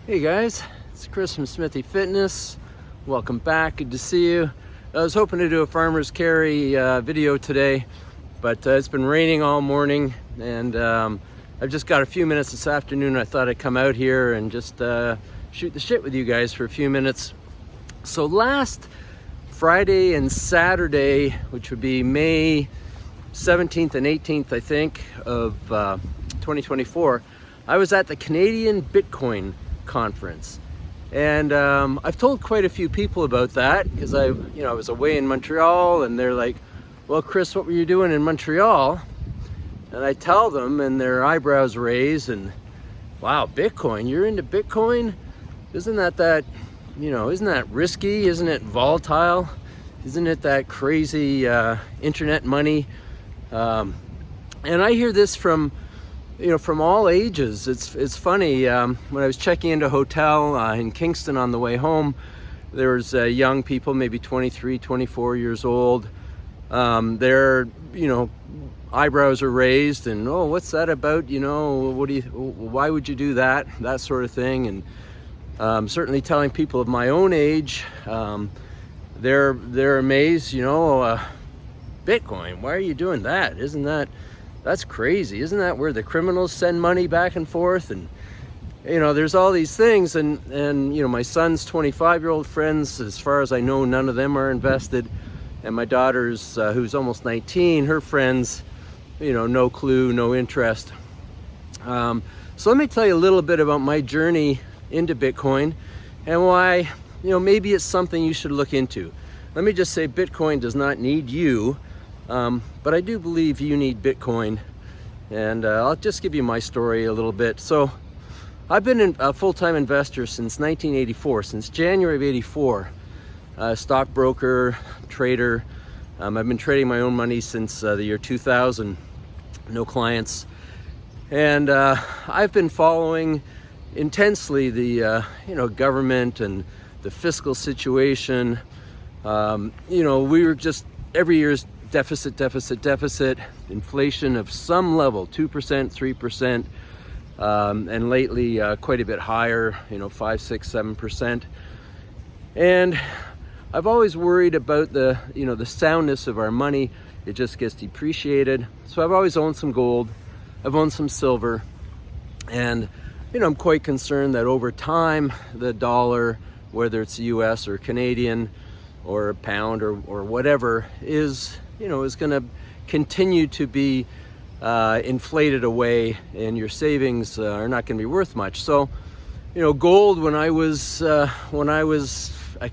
Hey guys, it's Chris from Smithy Fitness. Welcome back, good to see you. I was hoping to do a farmer's carry video today, but it's been raining all morning, and I've just got a few minutes this afternoon. I thought I'd come out here and just shoot the shit with you guys for a few minutes. So last Friday and Saturday, which would be May 17th and 18th, I think, of 2024, I was at the Canadian Bitcoin conference, and I've told quite a few people about that because I was away in Montreal, and they're like, well, Chris, what were you doing in Montreal? And I tell them, and their eyebrows raise, and wow, Bitcoin, you're into Bitcoin? Isn't that isn't that risky? Isn't it volatile? Isn't it that crazy internet money? And I hear this from all ages. It's funny, when I was checking into a hotel in Kingston on the way home, there was young people, maybe 23, 24 years old. Their, eyebrows are raised, and, oh, what's that about? Why would you do that? That sort of thing. And certainly telling people of my own age, they're amazed, Bitcoin, why are you doing that? That's crazy. Isn't that where the criminals send money back and forth? And, there's all these things. And my son's 25-year-old friends, as far as I know, none of them are invested. And my daughter's, who's almost 19, her friends, no clue, no interest. So let me tell you a little bit about my journey into Bitcoin and why, maybe it's something you should look into. Let me just say, Bitcoin does not need you. But I do believe you need Bitcoin, and I'll just give you my story a little bit. So I've been a full-time investor since 1984, since January of 84, stockbroker, trader. I've been trading my own money since the year 2000, no clients. And I've been following intensely the, government and the fiscal situation. We were just, every year's deficit, inflation of some level, 2%, 3%, and lately quite a bit higher, 5, 6, 7%. And I've always worried about the soundness of our money. It just gets depreciated. So I've always owned some gold, I've owned some silver, and I'm quite concerned that over time the dollar, whether it's US or Canadian or a pound or whatever, is going to continue to be inflated away, and your savings are not going to be worth much. So, gold when I was a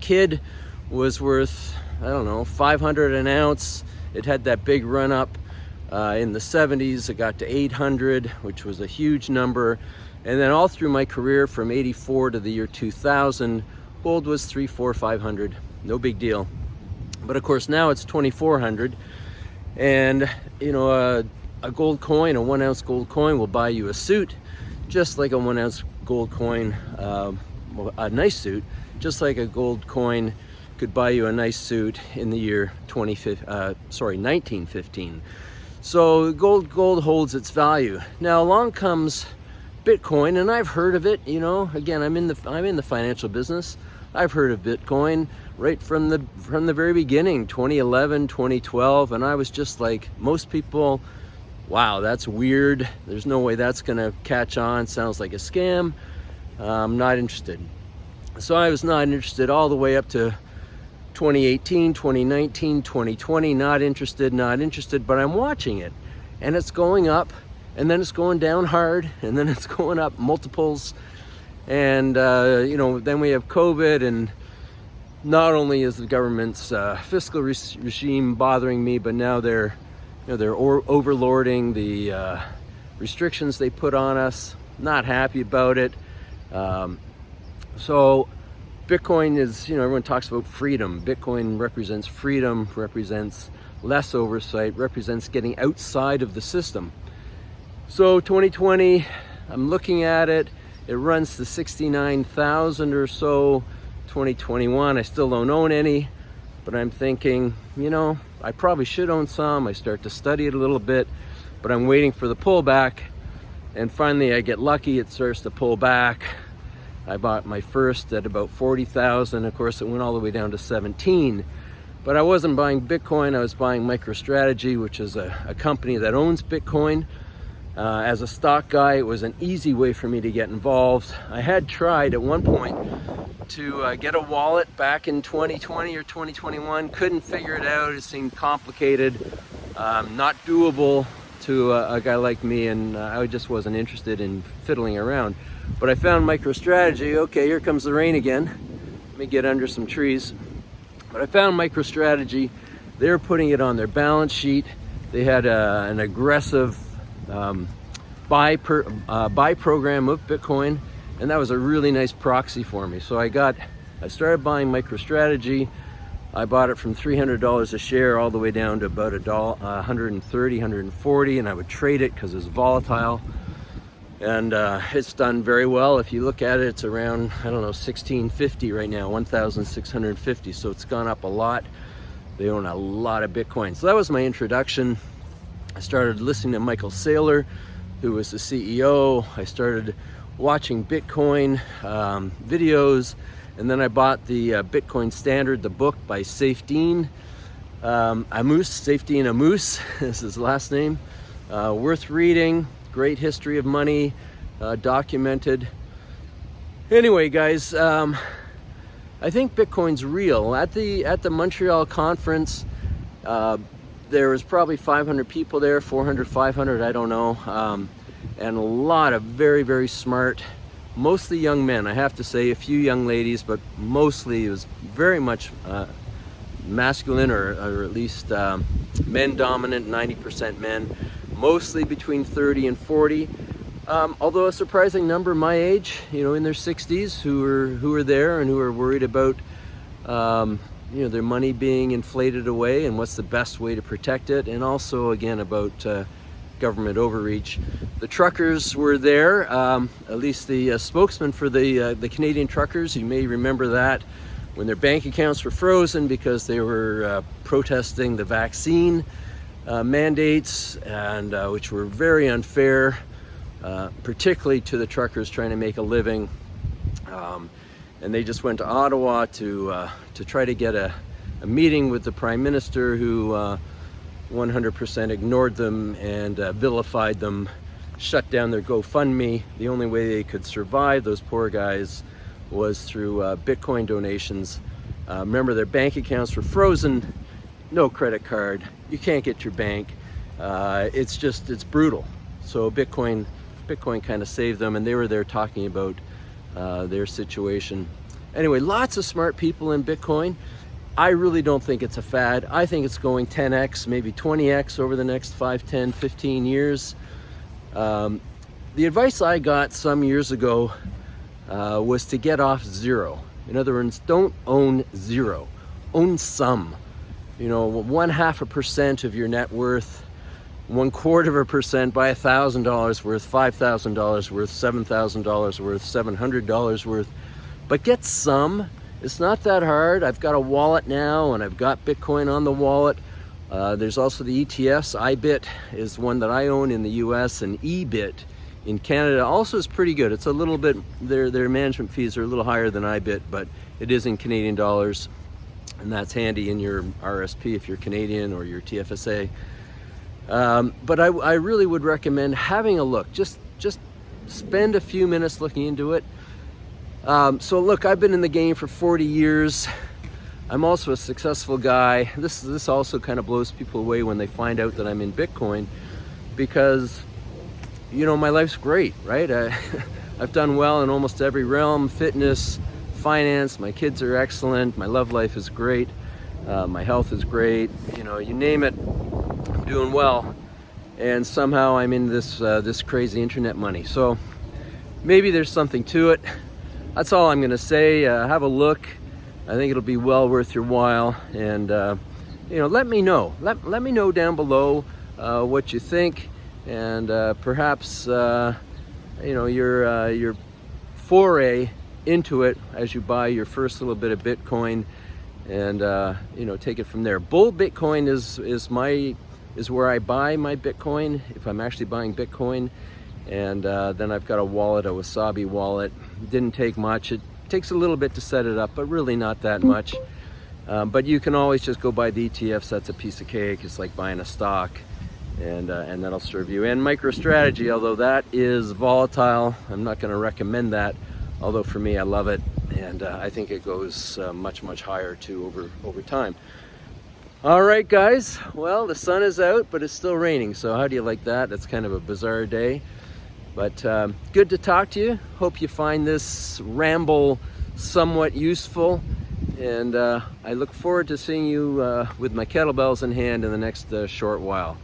kid was worth, I don't know, 500 an ounce. It had that big run up in the 70s. It got to 800, which was a huge number. And then all through my career from 84 to the year 2000, gold was 300, 400, 500. No big deal. But of course now it's 2,400, and a gold coin, a 1 ounce gold coin, will buy you a suit, just like a 1 ounce gold coin, a nice suit, just like a gold coin could buy you a nice suit in the year 1915. So gold holds its value. Now along comes Bitcoin, and I've heard of it. Again, I'm in the financial business. I've heard of Bitcoin right from the very beginning, 2011, 2012, and I was just like most people, wow, that's weird. There's no way that's gonna catch on. Sounds like a scam. I'm not interested. So I was not interested all the way up to 2018, 2019, 2020, not interested, but I'm watching it, and it's going up, and then it's going down hard, and then it's going up multiples. And then we have COVID, and not only is the government's fiscal regime bothering me, but now they're overlording the restrictions they put on us. Not happy about it. So Bitcoin is, everyone talks about freedom. Bitcoin represents freedom, represents less oversight, represents getting outside of the system. So 2020, I'm looking at it. It runs to 69,000 or so. 2021, I still don't own any, but I'm thinking, I probably should own some. I start to study it a little bit, but I'm waiting for the pullback. And finally I get lucky, it starts to pull back. I bought my first at about 40,000. Of course, it went all the way down to 17. But I wasn't buying Bitcoin, I was buying MicroStrategy, which is a company that owns Bitcoin. As a stock guy, it was an easy way for me to get involved. I had tried at one point to get a wallet back in 2020 or 2021, couldn't figure it out, it seemed complicated, not doable to a guy like me, and I just wasn't interested in fiddling around. But I found MicroStrategy. Okay, here comes the rain again. Let me get under some trees. But I found MicroStrategy. They're putting it on their balance sheet. They had an aggressive buy program of Bitcoin, and that was a really nice proxy for me. So I started buying MicroStrategy. I bought it from $300 a share all the way down to about $130, $140, and I would trade it because it's volatile. And it's done very well. If you look at it, it's around, I don't know, $1,650 right now, $1,650. So it's gone up a lot. They own a lot of Bitcoin. So that was my introduction. I started listening to Michael Saylor, who was the CEO. I started watching Bitcoin videos. And then I bought the Bitcoin Standard, the book by Saifedean Ammous. Saifedean Ammous is his last name. Worth reading. Great history of money, documented. Anyway, guys, I think Bitcoin's real. At the Montreal conference, there was probably 500 people there, 400, 500, I don't know, and a lot of very, very smart, mostly young men. I have to say a few young ladies, but mostly it was very much masculine, or at least men dominant, 90% men. Mostly between 30 and 40, although a surprising number my age, in their 60s, who were there and who are worried about, their money being inflated away and what's the best way to protect it, and also again about government overreach. The truckers were there, at least the spokesman for the Canadian truckers. You may remember that when their bank accounts were frozen because they were protesting the vaccine mandates, and which were very unfair, particularly to the truckers trying to make a living. And they just went to Ottawa to try to get a meeting with the Prime Minister, who 100% ignored them and vilified them, shut down their GoFundMe. The only way they could survive, those poor guys, was through Bitcoin donations. Remember, their bank accounts were frozen. No credit card, you can't get your bank. It's brutal. So Bitcoin kind of saved them, and they were there talking about their situation. Anyway, lots of smart people in Bitcoin. I really don't think it's a fad. I think it's going 10x, maybe 20x over the next 5, 10, 15 years. The advice I got some years ago was to get off zero. In other words, don't own zero, own some. 0.5% of your net worth, 0.25% by $1,000 worth, $5,000 worth, $7,000 worth, $700 worth. But get some. It's not that hard. I've got a wallet now, and I've got Bitcoin on the wallet. There's also the ETFs. iBit is one that I own in the US, and eBit in Canada also is pretty good. It's a little bit, their management fees are a little higher than iBit, but it is in Canadian dollars. And that's handy in your RSP if you're Canadian, or your TFSA. But I really would recommend having a look. Just spend a few minutes looking into it. So look, I've been in the game for 40 years. I'm also a successful guy. This also kind of blows people away when they find out that I'm in Bitcoin, because my life's great, right? I've done well in almost every realm: fitness, finance. My kids are excellent. My love life is great. My health is great. You name it, I'm doing well. And somehow I'm in this crazy internet money. So maybe there's something to it. That's all I'm gonna say. Have a look. I think it'll be well worth your while. And let me know. Let me know down below what you think, and perhaps your foray into it as you buy your first little bit of Bitcoin, and take it from there. Bull Bitcoin is where I buy my Bitcoin, if I'm actually buying Bitcoin, And then I've got a wallet, a wasabi wallet. Didn't take much. It takes a little bit to set it up, but really not that much. But you can always just go buy the ETFs. That's a piece of cake. It's like buying a stock, and that'll serve you. And MicroStrategy, although that is volatile, I'm not going to recommend that. Although for me, I love it, and I think it goes much, much higher too over time. All right, guys. Well, the sun is out, but it's still raining. So how do you like that? That's kind of a bizarre day. But good to talk to you. Hope you find this ramble somewhat useful. And I look forward to seeing you with my kettlebells in hand in the next short while.